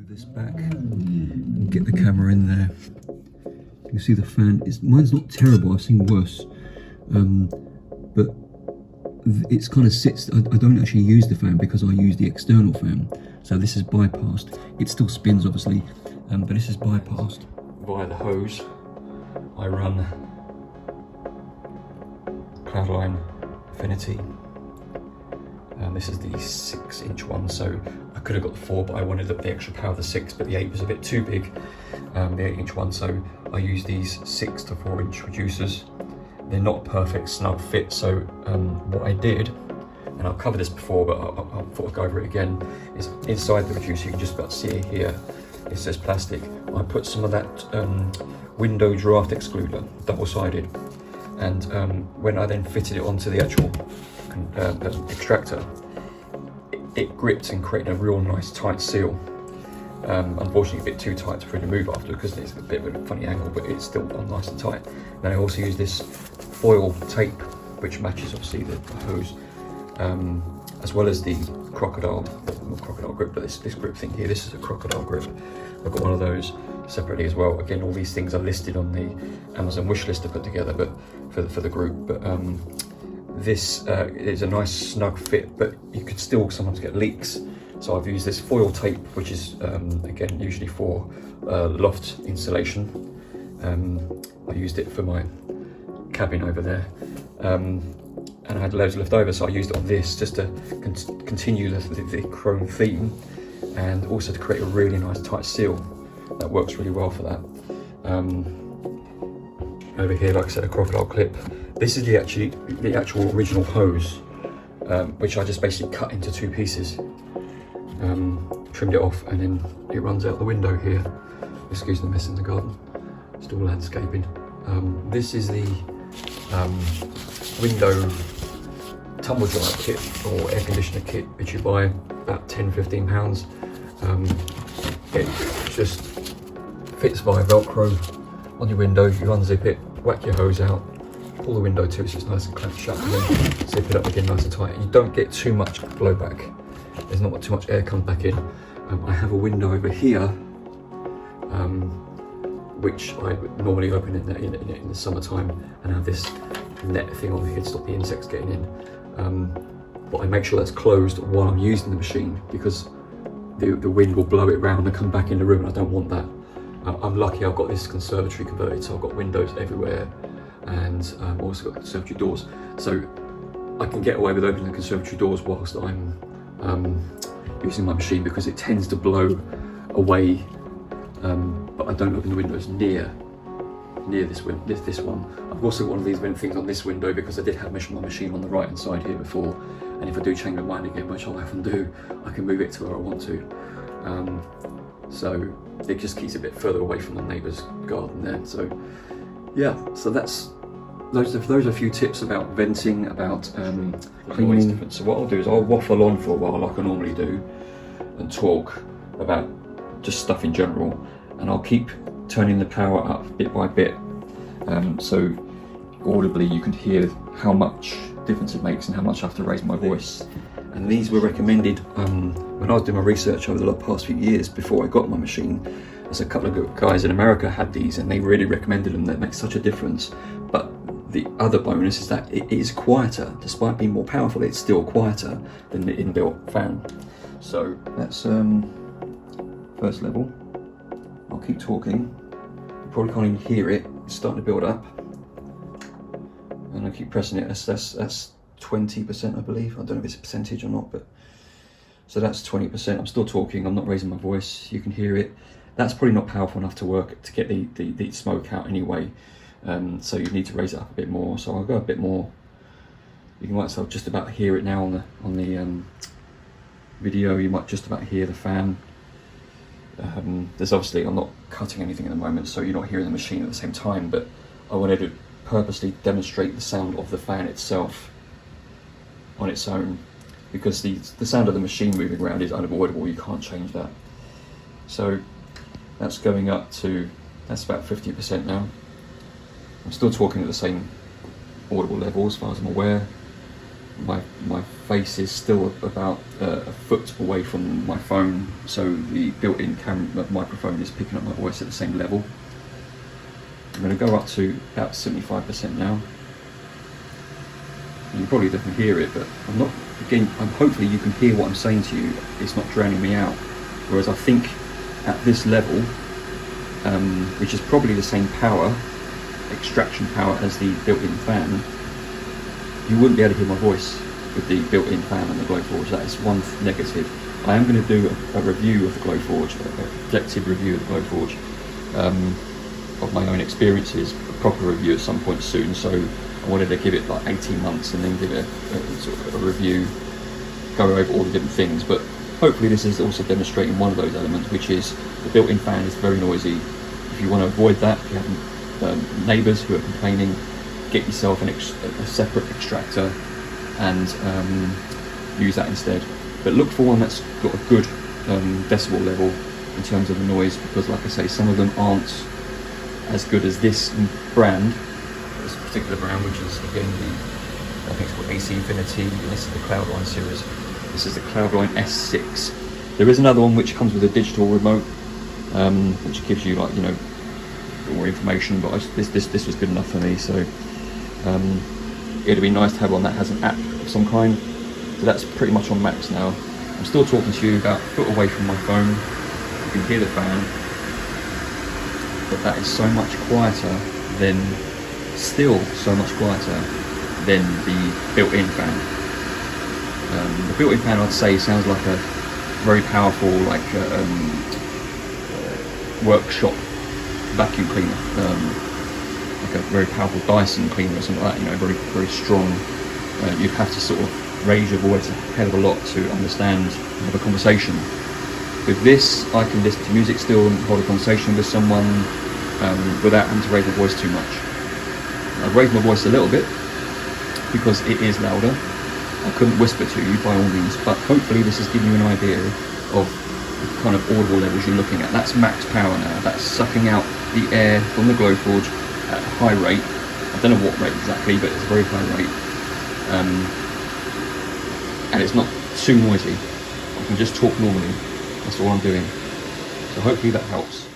this back and get the camera in there. You can see the fan mine's not terrible, I've seen worse, but it's kind of sits. I don't actually use the fan because I use the external fan, so this is bypassed. It still spins obviously, but this is bypassed via the hose. I run Cloudline Affinity. This is the 6-inch one, so I could have got the 4, but I wanted the extra power of the 6, but the 8 was a bit too big, the 8-inch one, so I use these 6 to 4-inch reducers. They're not a perfect snug fit, so what I did, and I've covered this before, but I thought I'd go over it again, is inside the reducer, you can just about see it here, it says plastic. I put some of that window draft excluder, double-sided, and when I then fitted it onto the actual extractor, it gripped and created a real nice tight seal. Unfortunately a bit too tight to remove after because it's a bit of a funny angle, but it's still nice and tight. Then I also use this foil tape which matches obviously the hose, as well as the crocodile grip, but this grip thing here, this is a crocodile grip. I've got one of those separately as well. Again, all these things are listed on the Amazon wish list to put together, but for the group. But this is a nice snug fit, but you could still sometimes get leaks. So I've used this foil tape, which is again usually for loft insulation. I used it for my cabin over there, and I had loads left over, so I used it on this just to continue the chrome theme, and also to create a really nice tight seal that works really well for that. Over here, like I said, a crocodile clip. This is the actual original hose, which I just basically cut into 2 pieces, trimmed it off, and then it runs out the window here. Excuse the mess in the garden, still landscaping. This is the window tumble dryer kit or air conditioner kit, which you buy about £10–15. It just fits via Velcro on your window. You unzip it, whack your hose out, pull the window to it so it's nice and clamped shut, and then zip it up again nice and tight. You don't get too much blowback. There's not too much air comes back in. I have a window over here, which I would normally open in the summertime, and have this net thing on here to stop the insects getting in. But I make sure that's closed while I'm using the machine, because the wind will blow it round and come back in the room, and I don't want that. I'm lucky I've got this conservatory converted, so I've got windows everywhere, and I've also got conservatory doors. So I can get away with opening the conservatory doors whilst I'm using my machine, because it tends to blow away, but I don't open the windows near this one. I've also got one of these vent things on this window because I did have my machine on the right hand side here before, and if I do change my mind again, which I'll often do, I can move it to where I want to. So it just keeps a bit further away from the neighbour's garden there. So yeah, so those are a few tips about venting, about cleaning. So what I'll do is I'll waffle on for a while like I normally do, and talk about just stuff in general, and I'll keep turning the power up bit by bit, so audibly you can hear how much difference it makes and how much I have to raise my voice. And these were recommended when I was doing my research over the past few years before I got my machine. There's a couple of guys in America had these, and they really recommended them. They make such a difference. But the other bonus is that it is quieter. Despite being more powerful, it's still quieter than the inbuilt fan. So that's first level. I'll keep talking. You probably can't even hear it. It's starting to build up. And I keep pressing it. That's 20%, I believe. I don't know if it's a percentage or not, but so that's 20%. I'm still talking. I'm not raising my voice. You can hear it. That's probably not powerful enough to work to get the smoke out anyway. So you need to raise it up a bit more. So I'll go a bit more. You can might just about hear it now on the video. You might just about hear the fan. There's obviously, I'm not cutting anything at the moment, so you're not hearing the machine at the same time, but I wanted to purposely demonstrate the sound of the fan itself on its own, because the sound of the machine moving around is unavoidable. You can't change that. So that's going up to, that's about 50% now. I'm still talking at the same audible level as far as I'm aware. my face is still about a foot away from my phone, so the built-in camera microphone is picking up my voice at the same level. I'm going to go up to about 75% now. You probably don't hear it, but hopefully you can hear what I'm saying to you. It's not drowning me out. Whereas I think at this level, which is probably the same power, extraction power, as the built-in fan, you wouldn't be able to hear my voice with the built-in fan and the Glowforge. That is one negative. I am going to do a review of the Glowforge, a objective review of the Glowforge, of my own experiences, a proper review at some point soon. So I wanted to give it like 18 months and then give it a sort of a review, go over all the different things. But hopefully this is also demonstrating one of those elements, which is the built-in fan is very noisy. If you want to avoid that, if you have neighbours who are complaining, get yourself a separate extractor and use that instead. But look for one that's got a good decibel level in terms of the noise, because like I say, some of them aren't as good as this brand, this particular brand, which is again I think it's called AC Affinity, and this is the Cloudline series. This is the Cloudline S6. There is another one which comes with a digital remote, which gives you, like, you know, more information, but this was good enough for me. So it'd be nice to have one that has an app of some kind. So that's pretty much on max now. I'm still talking to you about a foot away from my phone. You can hear the fan, but that is so much quieter than, still so much quieter than the built-in fan. The built-in fan, I'd say, sounds like a very powerful, like workshop vacuum cleaner, like a very powerful Dyson cleaner or something like that. You know, very, very strong. You'd have to sort of raise your voice a hell of a lot to understand and have a conversation. With this, I can listen to music still and hold a conversation with someone without having to raise my voice too much. I've raised my voice a little bit because it is louder. I couldn't whisper to you by all means, but hopefully this is giving you an idea of the kind of audible levels you're looking at. That's max power now. That's sucking out the air from the Glowforge at a high rate. I don't know what rate exactly, but it's a very high rate. And it's not too noisy. I can just talk normally. That's all I'm doing. So hopefully that helps.